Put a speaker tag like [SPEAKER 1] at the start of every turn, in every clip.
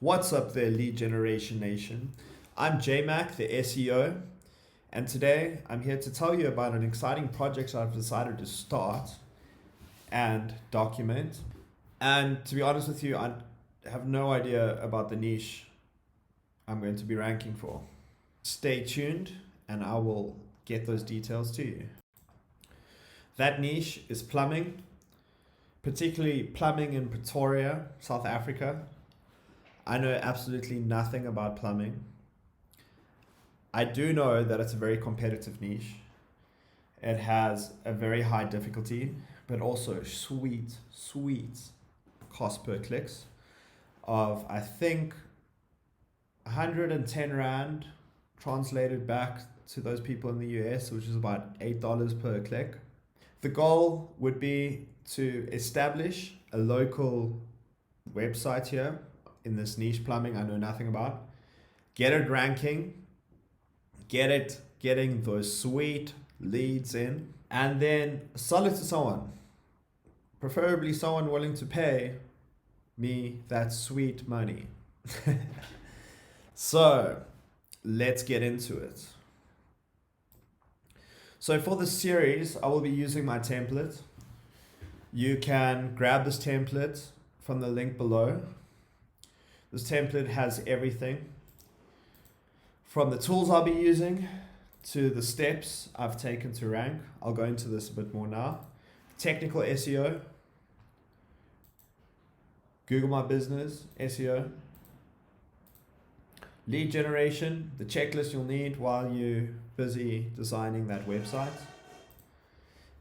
[SPEAKER 1] What's up there, Lead Generation Nation? I'm JMac, the SEO, and today I'm here to tell you about an exciting project I've decided to start and document. And to be honest with you, I have no idea about the niche I'm going to be ranking for. Stay tuned and I will get those details to you. That niche is plumbing, particularly plumbing in Pretoria, South Africa. I know absolutely nothing about plumbing. I do know that it's a very competitive niche. It has a very high difficulty, but also sweet cost per clicks of, I think, 110 Rand translated back to those people in the US, which is about $8 per click. The goal would be to establish a local website here in this niche plumbing I know nothing about, get it ranking, getting those sweet leads in, and then sell it to someone, preferably someone willing to pay me that sweet money. So let's get into it. So for this series, I will be using my template. You can grab this template from the link below. This template has everything from the tools I'll be using to the steps I've taken to rank. I'll go into this a bit more now. Technical SEO, Google My Business SEO, lead generation, the checklist you'll need while you're busy designing that website,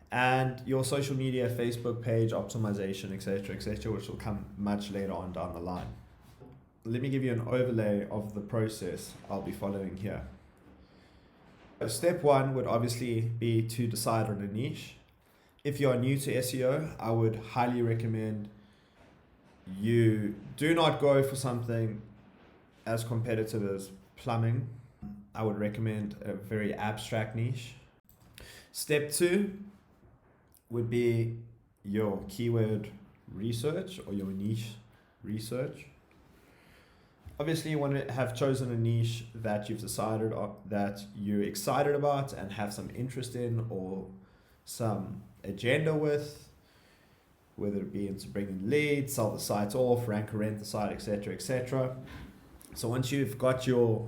[SPEAKER 1] and your social media, Facebook page optimization, etc., which will come much later on down the line. Let me give you an overlay of the process I'll be following here. Step one would obviously be to decide on a niche. If you are new to SEO, I would highly recommend you do not go for something as competitive as plumbing. I would recommend a very abstract niche. Step two would be your keyword research or your niche research. Obviously, you want to have chosen a niche that you've decided that you're excited about and have some interest in or some agenda with, whether it be into bringing leads, sell the site off, rank or rent the site, etc. So once you've got your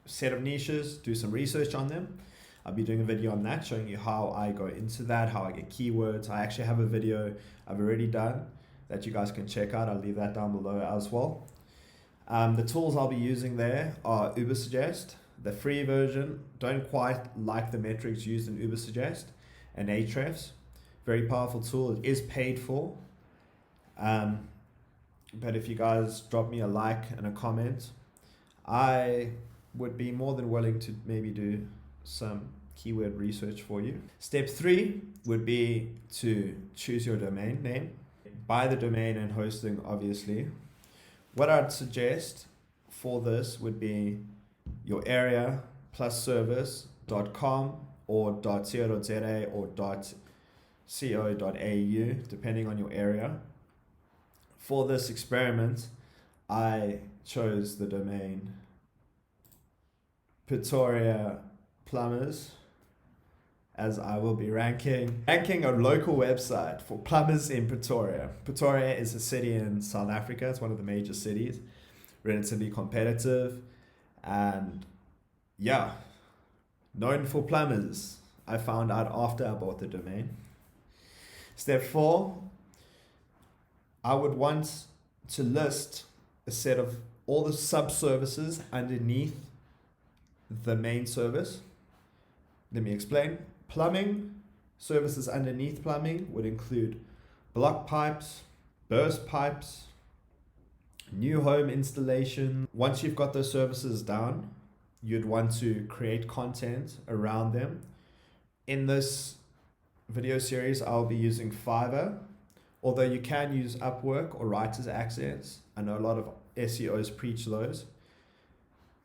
[SPEAKER 1] set of niches, do some research on them. I'll be doing a video on that, showing you how I go into that, how I get keywords. I actually have a video I've already done that you guys can check out. I'll leave that down below as well. The tools I'll be using there are Ubersuggest, the free version. Don't quite like the metrics used in Ubersuggest, and Ahrefs. Very powerful tool. It is paid for. But if you guys drop me a like and a comment, I would be more than willing to maybe do some keyword research for you. Step three would be to choose your domain name. Buy the domain and hosting, obviously. What I'd suggest for this would be your area plus service.com or .co.za or .co.au, depending on your area. For this experiment, I chose the domain Pretoria Plumbers, as I will be ranking a local website for plumbers in Pretoria. Pretoria is a city in South Africa. It's one of the major cities, relatively competitive, and yeah, known for plumbers. I found out after I bought the domain. Step four, I would want to list a set of all the sub-services underneath the main service. Let me explain. Plumbing services underneath plumbing would include block pipes, burst pipes, new home installation. Once you've got those services down, you'd want to create content around them. In this video series, I'll be using Fiverr, although you can use Upwork or Writer's Access. I know a lot of SEOs preach those,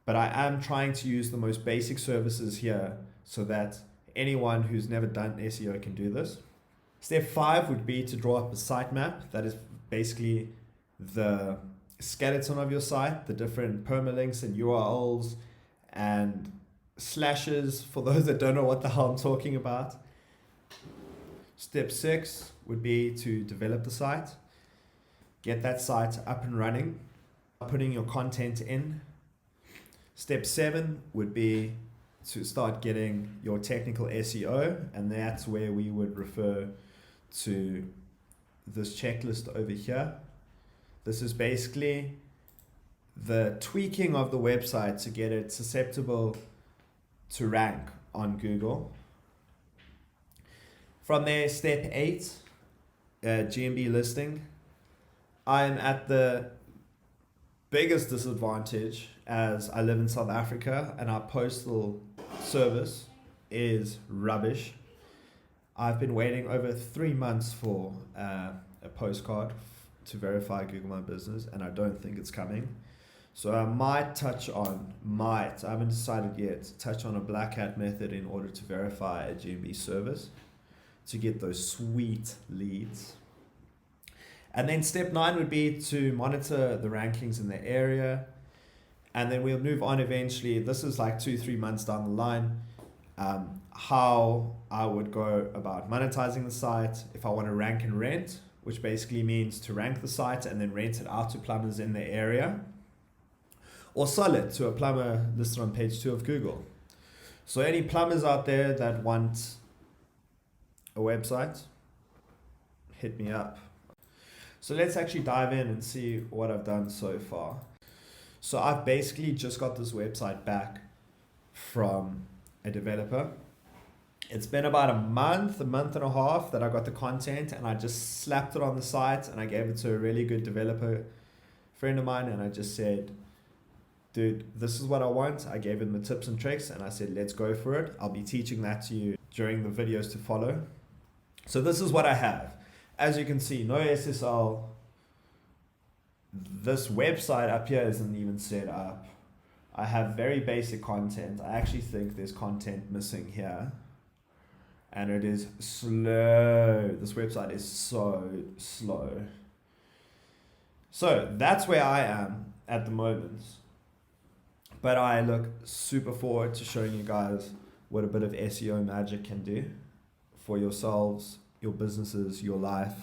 [SPEAKER 1] but I am trying to use the most basic services here so that anyone who's never done SEO can do this. Step 5 would be to draw up a sitemap. That is basically the skeleton of your site, the different permalinks and URLs and slashes for those that don't know what the hell I'm talking about. Step 6 would be to develop the site, get that site up and running, putting your content in. Step 7 would be to start getting your technical SEO, and that's where we would refer to this checklist over here. This is basically the tweaking of the website to get it susceptible to rank on Google. From there, step 8, GMB listing. I'm at the biggest disadvantage as I live in South Africa and our postal service is rubbish. I've been waiting over 3 months for a postcard to verify Google My Business, and I don't think it's coming. So I might I haven't decided yet, touch on a black hat method in order to verify a GMB service to get those sweet leads. And then step 9 would be to monitor the rankings in the area. And then we'll move on eventually. This is like 2-3 months down the line. How I would go about monetizing the site if I want to rank and rent, which basically means to rank the site and then rent it out to plumbers in the area, or sell it to a plumber listed on page 2 of Google. So any plumbers out there that want a website, hit me up. So let's actually dive in and see what I've done so far. So I've basically just got this website back from a developer. It's been about a month and a half that I got the content, and I just slapped it on the site and I gave it to a really good developer friend of mine, and I just said, dude, this is what I want. I gave him the tips and tricks and I said, let's go for it. I'll be teaching that to you during the videos to follow. So this is what I have. As you can see, no SSL. This website up here isn't even set up. I have very basic content. I actually think there's content missing here. And it is slow. This website is so slow. So that's where I am at the moment. But I look super forward to showing you guys what a bit of SEO magic can do for yourselves, your businesses, your life.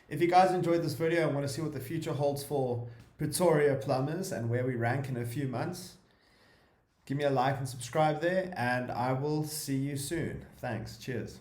[SPEAKER 1] If you guys enjoyed this video and want to see what the future holds for Pretoria Plumbers and where we rank in a few months, give me a like and subscribe there, and I will see you soon. Thanks. Cheers.